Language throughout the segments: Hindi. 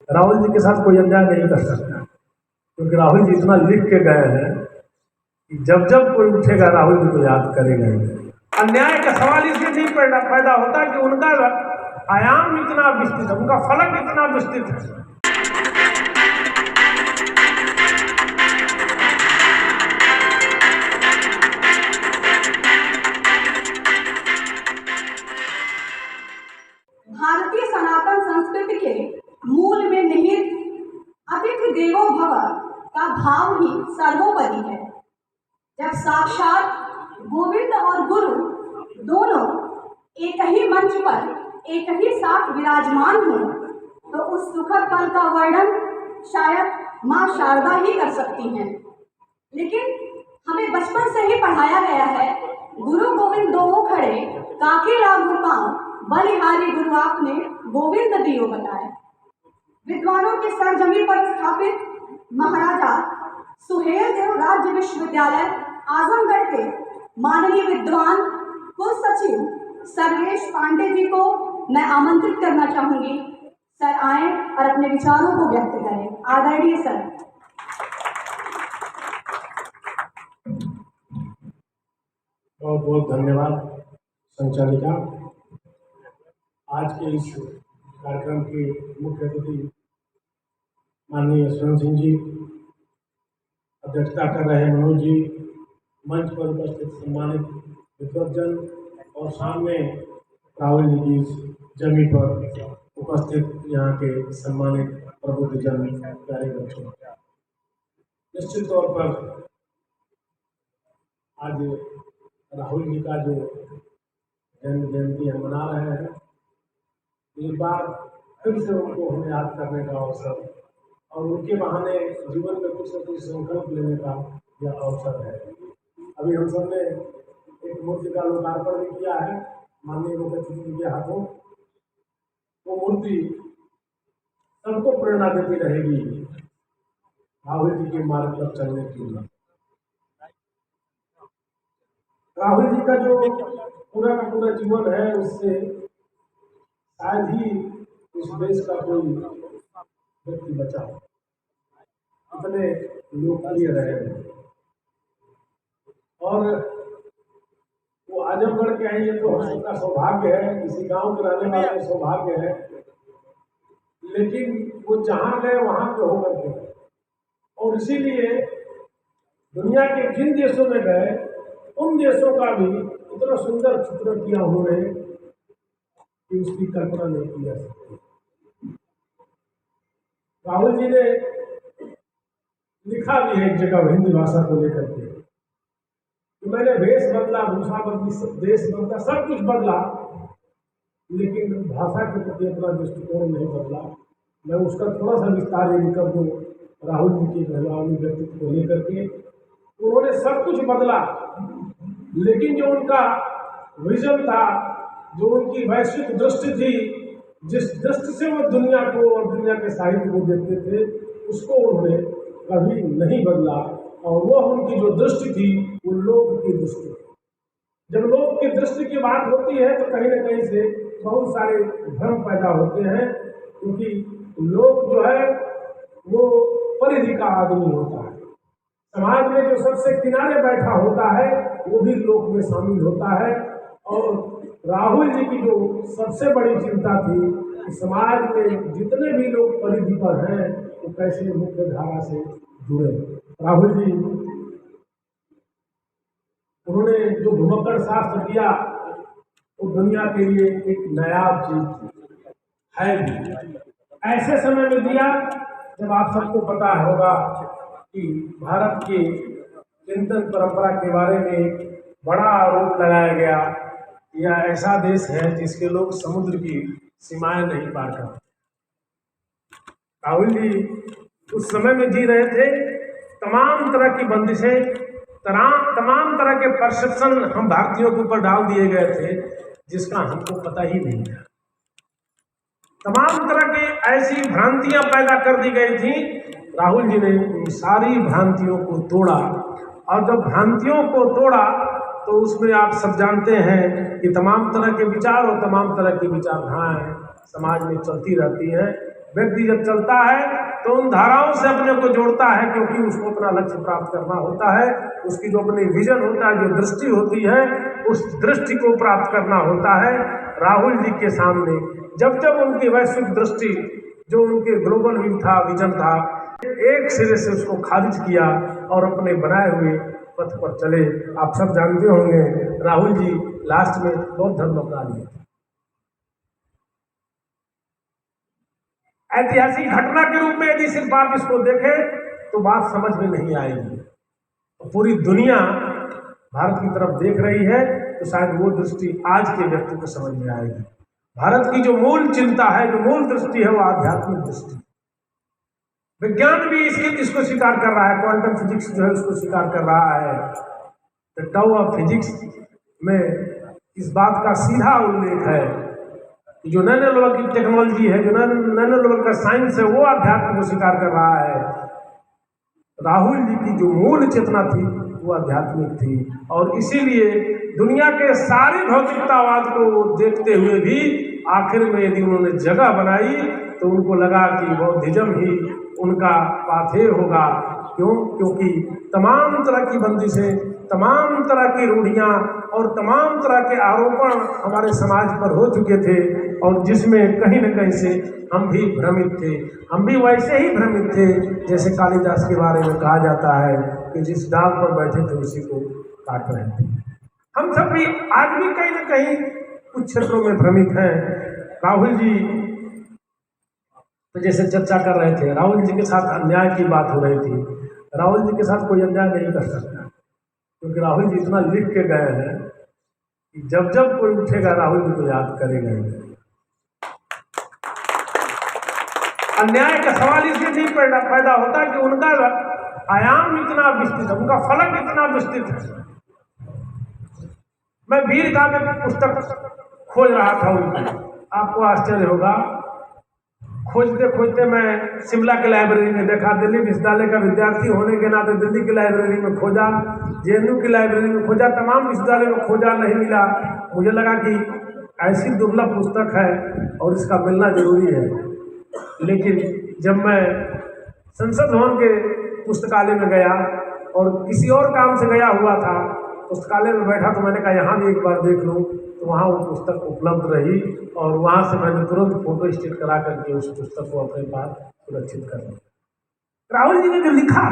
राहुल जी के साथ कोई अन्याय नहीं कर सकता, क्योंकि राहुल जी इतना लिख के गए हैं कि जब जब कोई उठेगा राहुल जी को याद करेगा ही। अन्याय का सवाल इसलिए नहीं पैदा होता कि उनका आयाम इतना विस्तृत है, उनका फलक इतना विस्तृत है। भारतीय सनातन संस्कृति के मूल में निहित अतिथि देवो भव का भाव ही सर्वोपरि है। जब साक्षात गोविंद और गुरु दोनों एक ही मंच पर एक ही साथ विराजमान हो तो उस सुखद पल का वर्णन शायद माँ शारदा ही कर सकती हैं। लेकिन हमें बचपन से ही पढ़ाया गया है, गुरु गोविंद दोनों खड़े काके लागू पांव बलिहारी गुरु आपने गोविंद दियो बताए। विद्वानों के सरजमी पर स्थापित महाराजा सुहेल देव राज्य विश्वविद्यालय आजमगढ़ के माननीय विद्वान कुल सचिव सर्वेश पांडे जी को मैं आमंत्रित करना चाहूंगी। सर आए और अपने विचारों को व्यक्त करें। आदरणीय सर। बहुत बहुत धन्यवाद संचालिका। आज के इस कार्यक्रम के मुख्य अतिथि माननीय यशवंत सिंह जी, अध्यक्षता कर रहे मनोज जी, मंच पर उपस्थित सम्मानित विद्वजन और सामने राहुल जी की जमी पर उपस्थित यहाँ के सम्मानित प्रबुद्धजन, प्यारे बच्चों, निश्चित तौर पर आज राहुल जी का जो जन्म जयंती हम मना रहे हैं, एक बार फिर से उनको हमें याद करने का अवसर और उनके बहाने जीवन में कुछ न कुछ संकल्प लेने का यह अवसर है। अभी हम सब ने एक मूर्ति का लोकार्पण भी किया है माननीय मुख्य अतिथि के हाथों। वो मूर्ति सबको प्रेरणा देती रहेगी राहुल जी के मार्ग पर चलने के लिए। राहुल जी का जो पूरा का पूरा जीवन है, उससे शायद ही इस देश का कोई व्यक्ति बचा, इतने लोकप्रिय रहे। और वो आजमगढ़ के हैं, ये तो हम सबका सौभाग्य है, किसी गांव के रहने वाले का सौभाग्य है। लेकिन वो जहां गए वहां पे होकर के, और इसीलिए दुनिया के जिन देशों में गए उन देशों का भी इतना सुंदर चित्रण किया उन्होंने कि उसकी कल्पना नहीं की जा सकती। राहुल जी ने लिखा भी है एक जगह हिंदी भाषा को लेकर के कि मैंने वेश बदला, भूषा बदली, देश बदला, सब कुछ बदला, लेकिन भाषा के प्रति अपना दृष्टिकोण नहीं बदला। मैं उसका थोड़ा सा विस्तार ये कर दूँ राहुल जी के महिलाओं व्यक्तित्व को लेकर के। उन्होंने सब कुछ बदला, लेकिन जो उनका विजन था, जो उनकी वैश्विक दृष्टि थी, जिस दृष्टि से वो दुनिया को और दुनिया के साहित्य को देखते थे, उसको उन्होंने कभी नहीं बदला। और वह उनकी जो दृष्टि थी वो लोक की दृष्टि। जब लोक की दृष्टि की बात होती है तो कहीं न कहीं से बहुत सारे भ्रम पैदा होते हैं, क्योंकि लोक जो है वो परिधि का आदमी होता है। समाज में जो सबसे किनारे बैठा होता है वो भी लोक में शामिल होता है। और राहुल जी की जो सबसे बड़ी चिंता थी कि समाज में जितने भी लोग परिधि पर हैं वो कैसे मुख्य धारा से जुड़े। राहुल जी उन्होंने जो भूमक्कड़ शास्त्र दिया वो दुनिया के लिए एक नायाब चीज है भी। ऐसे समय में दिया जब आप सबको पता होगा कि भारत की चिंतन परंपरा के बारे में बड़ा आरोप लगाया गया, यह ऐसा देश है जिसके लोग समुद्र की सीमाएं नहीं पार करते। राहुल जी उस समय में जी रहे थे, तमाम तरह की बंदिशें, तमाम तरह के परसेप्शन हम भारतीयों के ऊपर डाल दिए गए थे जिसका हमको पता ही नहीं था। तमाम तरह की ऐसी भ्रांतियां पैदा कर दी गई थी। राहुल जी ने उन सारी भ्रांतियों को तोड़ा, और जब भ्रांतियों को तोड़ा तो उसमें आप सब जानते हैं कि तमाम तरह के विचार और तमाम तरह की विचारधाराएं समाज में चलती रहती हैं। व्यक्ति जब चलता है तो उन धाराओं से अपने को जोड़ता है, क्योंकि उसको अपना लक्ष्य प्राप्त करना होता है। उसकी जो अपनी विजन होता है, जो दृष्टि होती है, उस दृष्टि को प्राप्त करना होता है। राहुल जी के सामने जब जब उनकी वैश्विक दृष्टि, जो उनके ग्लोबल व्यू था, विजन था, एक सिरे से उसको खारिज किया और अपने बनाए हुए पथ पर चले। आप सब जानते होंगे राहुल जी लास्ट में बौद्ध धर्म अपना लिए। ऐतिहासिक घटना के रूप में यदि सिर्फ आप इसको देखें तो बात समझ में नहीं आएगी। पूरी दुनिया भारत की तरफ देख रही है तो शायद वो दृष्टि आज के व्यक्ति को समझ में आएगी। भारत की जो मूल चिंता है, जो मूल दृष्टि है, वो आध्यात्मिक दृष्टि। विज्ञान भी इसको स्वीकार कर रहा है, क्वांटम फिजिक्स जो है उसको स्वीकार कर रहा है। द टाउ ऑफ फिजिक्स में इस बात का सीधा उल्लेख है कि जो नैनो लेवल की टेक्नोलॉजी है, जो नैनो लेवल का साइंस है, वो अध्यात्म को स्वीकार कर रहा है। राहुल जी की जो मूल चेतना थी वो आध्यात्मिक थी, और इसीलिए दुनिया के सारे भौतिकतावाद को देखते हुए भी आखिर में यदि उन्होंने जगह बनाई तो उनको लगा कि बौद्धिज्म ही उनका पाथेय होगा। क्यों? क्योंकि तमाम तरह की बंदिशें, तमाम तरह की रूढ़ियाँ और तमाम तरह के आरोपण हमारे समाज पर हो चुके थे, और जिसमें कहीं न कहीं से हम भी भ्रमित थे। हम भी वैसे ही भ्रमित थे जैसे कालिदास के बारे में कहा जाता है कि जिस डाल पर बैठे थे उसी को काट रहे थे। हम सब भी आज भी कहीं न कहीं कुछ क्षेत्रों में भ्रमित हैं। राहुल जी तो जैसे चर्चा कर रहे थे, राहुल जी के साथ अन्याय की बात हो रही थी। राहुल जी के साथ कोई अन्याय नहीं कर सकता, क्योंकि राहुल जी इतना लिख के गए हैं कि जब जब कोई उठेगा राहुल जी को याद करेगा ही। अन्याय का सवाल इसलिए नहीं पैदा होता कि उनका आयाम इतना विस्तृत है, उनका फलक इतना विस्तृत है। मैं वीर का में पुस्तक खोज रहा था उनकी, आपको आश्चर्य होगा, खोजते खोजते मैं शिमला की लाइब्रेरी में देखा, दिल्ली विश्वविद्यालय का विद्यार्थी होने के नाते दिल्ली की लाइब्रेरी में खोजा, जेएनयू की लाइब्रेरी में खोजा, तमाम विश्वविद्यालय में खोजा, नहीं मिला। मुझे लगा कि ऐसी दुर्लभ पुस्तक है और इसका मिलना जरूरी है। लेकिन जब मैं संसद भवन के पुस्तकालय में गया और किसी और काम से गया हुआ था, पुस्तकालय में बैठा तो मैंने कहा यहाँ भी एक बार देख लूँ, तो वहाँ वो पुस्तक उपलब्ध रही और वहाँ से मैंने तुरंत फोटो स्टेट करा करके उस पुस्तक को अपने पास सुरक्षित कर लिया। राहुल जी ने जो लिखा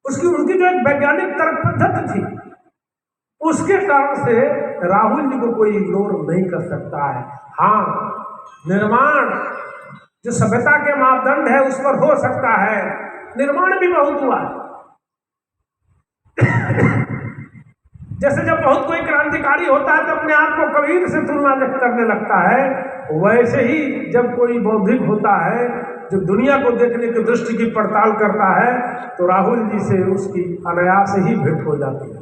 उसकी उनकी जो एक वैज्ञानिक तर्क पद्धति थी, उसके कारण से राहुल जी को कोई इग्नोर नहीं कर सकता है। हाँ, निर्माण जो सभ्यता के मापदंड है उस पर हो सकता है, निर्माण भी बहुत हुआ। जैसे जब बहुत कोई क्रांतिकारी होता है तो अपने आप को कबीर से तुलना करने लगता है, वैसे ही जब कोई बौद्धिक होता है जो दुनिया को देखने की दृष्टि की पड़ताल करता है तो राहुल जी से उसकी अनायास ही भेंट हो जाती है।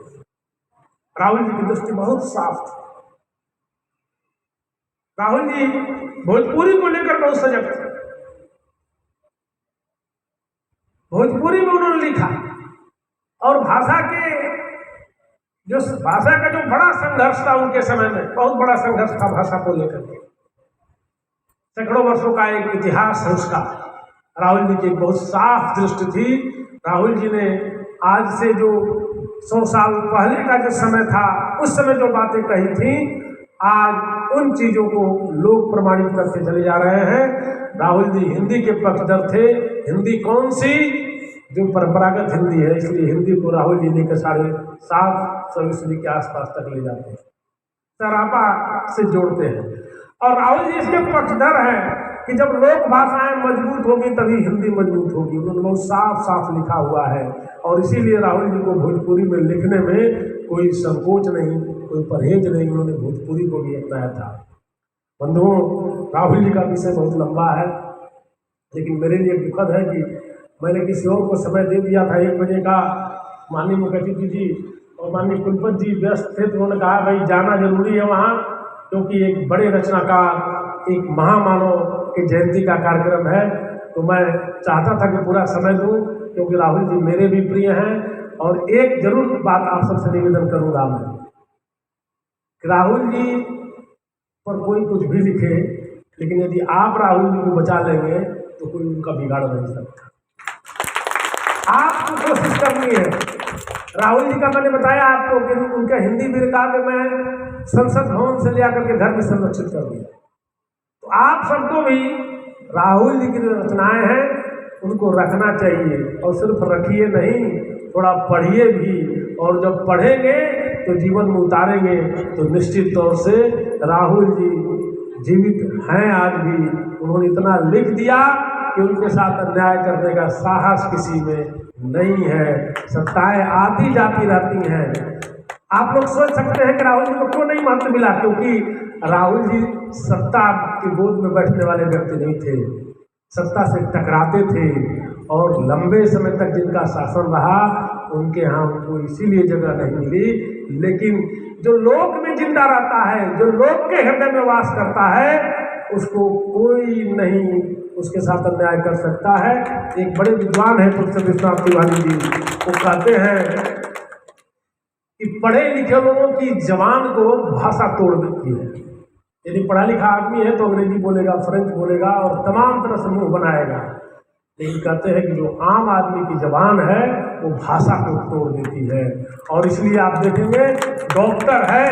राहुल जी की दृष्टि बहुत साफ थी। राहुल जी भोजपुरी को लेकर बहुत सजग थे। भोजपुरी में उन्होंने लिखा और भाषा का जो बड़ा संघर्ष था उनके समय में, बहुत बड़ा संघर्ष था भाषा को लेकर के। सैकड़ों वर्षों का एक इतिहास संस्कार, राहुल जी की एक बहुत साफ दृष्टि थी। राहुल जी ने आज से जो 100 साल पहले का जो समय था, उस समय जो बातें कही थी, आज उन चीजों को लोग प्रमाणित करते चले जा रहे हैं। राहुल जी हिंदी के पक्षधर थे। हिंदी कौन सी? जो परंपरागत हिंदी है, इसलिए हिंदी को राहुल जी लेकर 750 के आसपास तक ले जाते हैं, सरापा से जोड़ते हैं। और राहुल जी इसके पक्षधर हैं कि जब लोक भाषाएं मजबूत होगी तभी हिंदी मजबूत होगी। उन्होंने बहुत साफ साफ लिखा हुआ है और इसीलिए राहुल जी को भोजपुरी में लिखने में कोई संकोच नहीं, कोई परहेज नहीं, उन्होंने भोजपुरी को भी अपनाया था। बंधुओं, राहुल जी का विषय बहुत लंबा है, लेकिन मेरे लिए दुखद है कि मैंने किसी और को समय दे दिया था 1 बजे का। माननीय मुखर्जी जी और माननीय कुलपति जी व्यस्त थे, तो उन्होंने कहा भाई जाना जरूरी है वहाँ, क्योंकि एक बड़े रचनाकार, एक महामानव की जयंती का कार्यक्रम है। तो मैं चाहता था कि पूरा समय दूँ, क्योंकि राहुल जी मेरे भी प्रिय हैं। और एक जरूर बात आप सबसे निवेदन करूँगा मैं, राहुल जी पर कोई कुछ भी लिखे, लेकिन यदि आप राहुल जी को बचा लेंगे तो कोई उनका बिगाड़ नहीं सकता। आपको कोशिश करनी है। राहुल जी का मैंने बताया आपको कि उनका हिंदी वीरता में मैं संसद भवन से ले आकर के घर में संरक्षित कर दिया। तो आप सबको भी राहुल जी की जो रचनाएं हैं उनको रखना चाहिए, और सिर्फ रखिए नहीं, थोड़ा पढ़िए भी, और जब पढ़ेंगे तो जीवन में उतारेंगे तो निश्चित तौर से राहुल जी जीवित हैं आज भी। उन्होंने इतना लिख दिया कि उनके साथ अन्याय करने का साहस किसी में नहीं है। सत्ताएं आती जाती रहती हैं। आप लोग सोच सकते हैं कि राहुल जी को क्यों नहीं महत्व मिला, क्योंकि राहुल जी सत्ता की गोद में बैठने वाले व्यक्ति नहीं थे, सत्ता से टकराते थे, और लंबे समय तक जिनका शासन रहा उनके यहाँ उनको इसीलिए जगह नहीं मिली। लेकिन जो लोक में जिंदा रहता है, जो लोक के हृदय में वास करता है, उसको कोई नहीं उसके साथ अन्याय कर सकता है। एक बड़े विद्वान है प्रोफेसर विश्वनाथ तिवारी जी, वो कहते हैं कि पढ़े लिखे लोगों की जबान को भाषा तोड़ देती है। यदि पढ़ा लिखा आदमी है तो अंग्रेजी बोलेगा, फ्रेंच बोलेगा और तमाम तरह से मुंह बनाएगा, लेकिन कहते हैं कि जो आम आदमी की जबान है वो भाषा को तोड़ देती है। और इसलिए आप देखेंगे डॉक्टर है,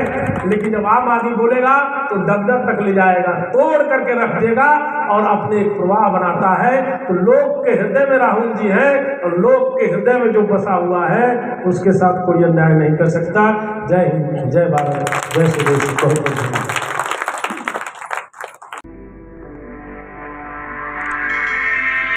लेकिन जब आम आदमी बोलेगा तो दफ्तर तक ले जाएगा, तोड़ करके रख देगा और अपने एक प्रवाह बनाता है। तो लोग के हृदय में राहुल जी हैं, और लोग के हृदय में जो बसा हुआ है उसके साथ कोई अन्याय नहीं कर सकता। जय हिंद, जय भारत, जय श्री देश। बहुत बहुत धन्यवाद।